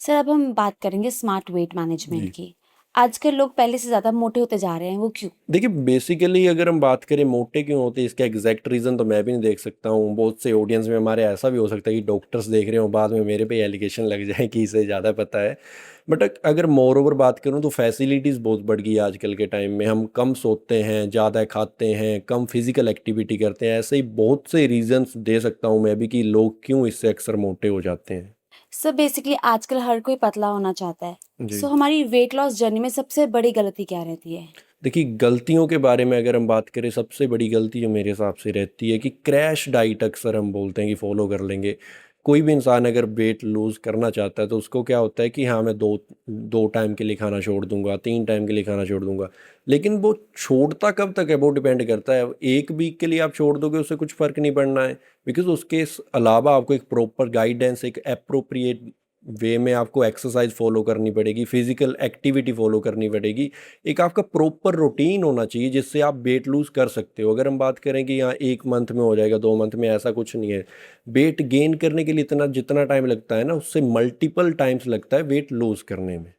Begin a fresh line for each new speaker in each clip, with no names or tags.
Sir अब हम बात करेंगे स्मार्ट वेट मैनेजमेंट
जी।
की। आजकल लोग पहले से ज़्यादा मोटे होते जा रहे हैं, वो क्यों?
देखिए बेसिकली अगर हम बात करें मोटे क्यों होते हैं इसका एग्जैक्ट रीज़न तो मैं भी नहीं देख सकता हूँ। बहुत से ऑडियंस में हमारे ऐसा भी हो सकता है कि डॉक्टर्स देख रहे हो बाद में मेरे पे एलिगेशन लग जाए कि इसे ज़्यादा पता है। बट अगर मोर ओवर बात करूँ तो फैसिलिटीज़ बहुत बढ़ गई है आजकल के टाइम में। हम कम सोते हैं, ज़्यादा खाते हैं, कम फिजिकल एक्टिविटी करते हैं। ऐसे ही बहुत से रीजंस दे सकता हूँ मैं भी कि लोग क्यों इससे अक्सर मोटे हो जाते हैं।
सर बेसिकली आजकल हर कोई पतला होना चाहता है।
जी।
सो हमारी वेट लॉस जर्नी में सबसे बड़ी गलती क्या रहती है?
देखिए गलतियों के बारे में अगर हम बात करें सबसे बड़ी गलती जो मेरे हिसाब से रहती है कि क्रैश डाइट अक्सर हम बोलते हैं कि फॉलो कर लेंगे। कोई भी इंसान अगर वेट लूज़ करना चाहता है तो उसको क्या होता है कि हाँ मैं दो दो टाइम के लिए खाना छोड़ दूंगा, 3 टाइम के लिए खाना छोड़ दूंगा। लेकिन वो छोड़ता कब तक है वो डिपेंड करता है। 1 वीक के लिए आप छोड़ दोगे उससे कुछ फ़र्क नहीं पड़ना है। बिकॉज उसके अलावा आपको एक प्रॉपर गाइडेंस, एक अप्रोप्रिएट वे में आपको एक्सरसाइज फॉलो करनी पड़ेगी, फिजिकल एक्टिविटी फॉलो करनी पड़ेगी। एक आपका प्रॉपर रूटीन होना चाहिए जिससे आप वेट लूज़ कर सकते हो। अगर हम बात करें कि यहाँ 1 मंथ में हो जाएगा, 2 मंथ में, ऐसा कुछ नहीं है। वेट गेन करने के लिए इतना जितना टाइम लगता है ना उससे मल्टीपल टाइम्स लगता है वेट लूज़ करने में।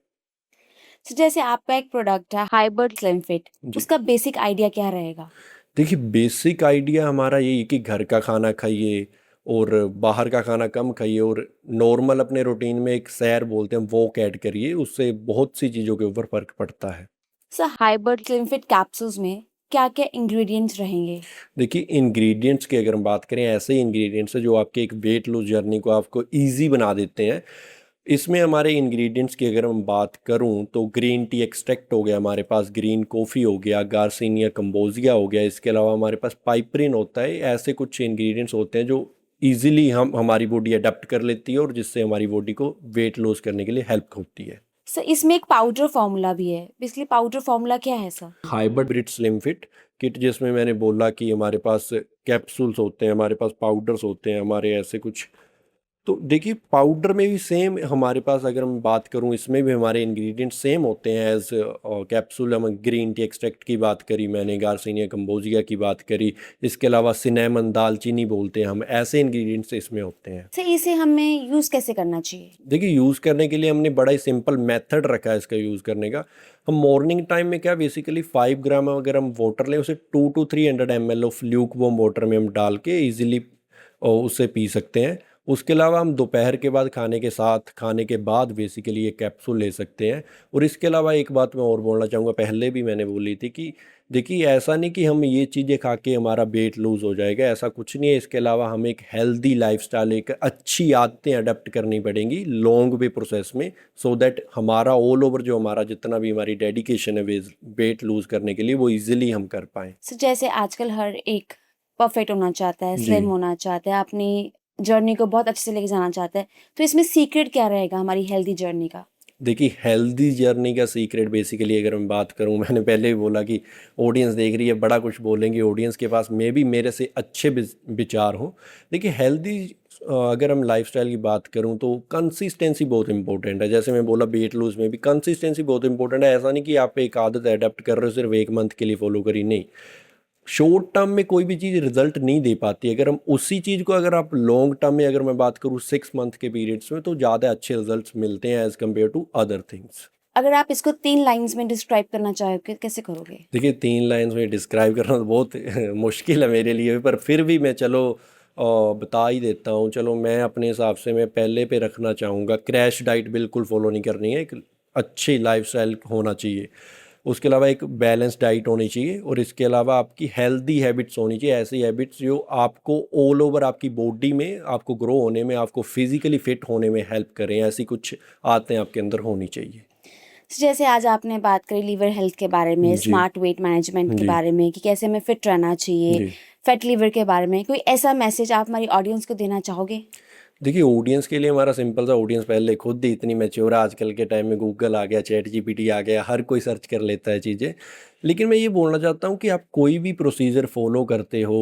सो जैसे आपका एक प्रोडक्ट है हाइबर्ड स्लिम फिट,
जी।
उसका बेसिक आइडिया क्या रहेगा?
देखिए बेसिक आइडिया हमारा यही है कि घर का खाना खाइए और बाहर का खाना कम खाइए और नॉर्मल अपने रूटीन में एक सैर बोलते हैं वॉक ऐड करिए। उससे बहुत सी चीज़ों के ऊपर फ़र्क पड़ता है।
सर हाइबर्ड स्लिम फिट कैप्सूल्स में क्या-क्या इंग्रेडिएंट्स रहेंगे?
देखिए इंग्रेडिएंट्स की अगर हम बात करें ऐसे इंग्रेडिएंट्स हैं जो आपके एक वेट लूज जर्नी को आपको इजी बना देते हैं। इसमें हमारे इंग्रेडिएंट्स की अगर हम बात करूं तो ग्रीन टी एक्सट्रैक्ट हो गया हमारे पास, ग्रीन कॉफ़ी हो गया, गार्सिनिया कंबोजिया हो गया, इसके अलावा हमारे पास पाइपरिन होता है। ऐसे कुछ इंग्रेडिएंट्स होते हैं जो इजीली हम हमारी बॉडी अडेप्ट कर लेती है और जिससे हमारी बॉडी को वेट लॉस करने के लिए हेल्प होती है।
सर इसमें एक पाउडर फॉर्मूला भी है। बेसिकली पाउडर फॉर्मूला क्या है sir?
Hybrid slim fit kit जिसमें मैंने बोला कि हमारे पास कैप्सूल्स होते हैं, हमारे पास पाउडर्स होते हैं, हमारे ऐसे कुछ। तो देखिए पाउडर में भी सेम हमारे पास अगर मैं बात करूं इसमें भी हमारे इंग्रेडिएंट सेम होते हैं एज कैप्सूल। हम ग्रीन टी एक्सट्रैक्ट की बात करी मैंने, गार्सिनिया कंबोजिया की बात करी, इसके अलावा सिनेमन दालचीनी बोलते हैं हम, ऐसे इंग्रेडिएंट्स इसमें होते हैं।
सर इसे हमें यूज़ कैसे करना चाहिए?
देखिए यूज़ करने के लिए हमने बड़ा ही सिंपल मेथड रखा है इसका यूज़ करने का। हम मॉर्निंग टाइम में क्या बेसिकली 5 ग्राम अगर हम वाटर लें उसे 2 to 300 ml of Luke warm water में हम डाल के इजीली उससे पी सकते हैं। उसके अलावा हम दोपहर के बाद खाने के साथ, खाने के बाद बेसिकली ये कैप्सूल ले सकते हैं। और इसके अलावा एक बात मैं और बोलना चाहूँगा, पहले भी मैंने बोली थी कि देखिए ऐसा नहीं कि हम ये चीज़ें खा के हमारा वेट लूज़ हो जाएगा, ऐसा कुछ नहीं है। इसके अलावा हमें एक हेल्दी लाइफस्टाइल, एक अच्छी आदतें अडेप्ट करनी पड़ेंगी लॉन्ग वे प्रोसेस में, सो दैट हमारा ऑल ओवर जो हमारा जितना भी हमारी डेडिकेशन है वेट लूज़ करने के लिए वो इजीली हम कर पाएँ।
सो जैसे आजकल हर एक परफेक्ट होना चाहता है,
जी।
स्लिम होना चाहता है, अपनी जर्नी को बहुत अच्छे से लेके जाना चाहता है, तो इसमें सीक्रेट क्या रहेगा हमारी हेल्दी जर्नी का?
देखिए हेल्दी जर्नी का सीक्रेट बेसिकली अगर मैं बात करूं, मैंने पहले ही बोला कि ऑडियंस देख रही है, बड़ा कुछ बोलेंगे ऑडियंस के पास मे भी मेरे से अच्छे विचार हों। देखिए हेल्दी अगर हम लाइफस्टाइल की बात करूं तो कंसिस्टेंसी बहुत इंपॉर्टेंट है। जैसे मैं बोला वेट लूज में भी कंसिस्टेंसी बहुत इंपॉर्टेंट है। ऐसा नहीं कि आप एक आदत अडेप्ट कर रहे हो सिर्फ 1 मंथ के लिए फॉलो करी, नहीं। शॉर्ट टर्म में कोई भी चीज़ रिजल्ट नहीं दे पाती। अगर हम उसी चीज़ को अगर आप लॉन्ग टर्म में अगर मैं बात करूँ 6 मंथ के पीरियड्स में तो ज़्यादा अच्छे रिजल्ट्स मिलते हैं as compare to other things.
अगर आप इसको 3 लाइन्स में डिस्क्राइब करना चाहोगे, कैसे करोगे?
देखिए 3 लाइन्स में डिस्क्राइब करना तो बहुत मुश्किल है मेरे लिए, पर फिर भी मैं चलो बता ही देता हूँ। चलो मैं अपने हिसाब से मैं पहले पे रखना चाहूँगा, क्रैश डाइट बिल्कुल फॉलो नहीं करनी है, एक अच्छी लाइफस्टाइल होना चाहिए। उसके अलावा एक बैलेंस डाइट होनी चाहिए और इसके अलावा आपकी हेल्दी हैबिट्स होनी चाहिए, ऐसी हैबिट्स जो आपको ऑल ओवर आपकी बॉडी में, आपको ग्रो होने में, आपको फिजिकली फिट होने में हेल्प करें। ऐसी कुछ आदतें आपके अंदर होनी चाहिए।
जैसे आज आपने बात करी लीवर हेल्थ के बारे में,
जी।
स्मार्ट वेट मैनेजमेंट के
जी।
बारे में कि कैसे हमें फिट रहना चाहिए,
जी।
फैट लीवर के बारे में, कोई ऐसा मैसेज आप हमारी ऑडियंस को देना चाहोगे?
देखिए ऑडियंस के लिए हमारा सिंपल सा, ऑडियंस पहले खुद ही इतनी मैच्योर है, आजकल के टाइम में गूगल आ गया, चैट जीपीटी आ गया, हर कोई सर्च कर लेता है चीज़ें। लेकिन मैं ये बोलना चाहता हूँ कि आप कोई भी प्रोसीजर फॉलो करते हो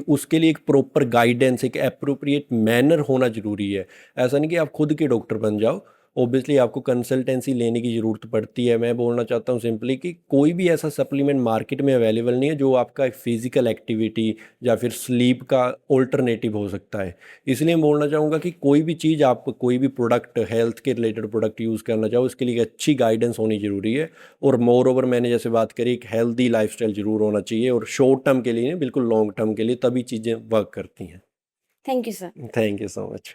उसके लिए एक प्रॉपर गाइडेंस, एक अप्रोप्रिएट मैनर होना ज़रूरी है। ऐसा नहीं कि आप खुद के डॉक्टर बन जाओ। ऑब्वियसली आपको कंसल्टेंसी लेने की ज़रूरत पड़ती है। मैं बोलना चाहता हूँ सिंपली कि कोई भी ऐसा सप्लीमेंट मार्केट में अवेलेबल नहीं है जो आपका फिज़िकल एक्टिविटी या फिर स्लीप का ऑल्टरनेटिव हो सकता है। इसलिए मैं बोलना चाहूँगा कि कोई भी चीज़ आप कोई भी प्रोडक्ट हेल्थ के रिलेटेड प्रोडक्ट यूज़ करना चाहो, उसके लिए एक अच्छी गाइडेंस होनी ज़रूरी है। और मोर ओवर मैंने जैसे बात करी, एक हेल्दी लाइफ़स्टाइल ज़रूर होना चाहिए, और शॉर्ट टर्म के लिए नहीं, बिल्कुल लॉन्ग टर्म के लिए, तभी चीज़ें वर्क करती हैं।
Thank you sir.
Thank you so much.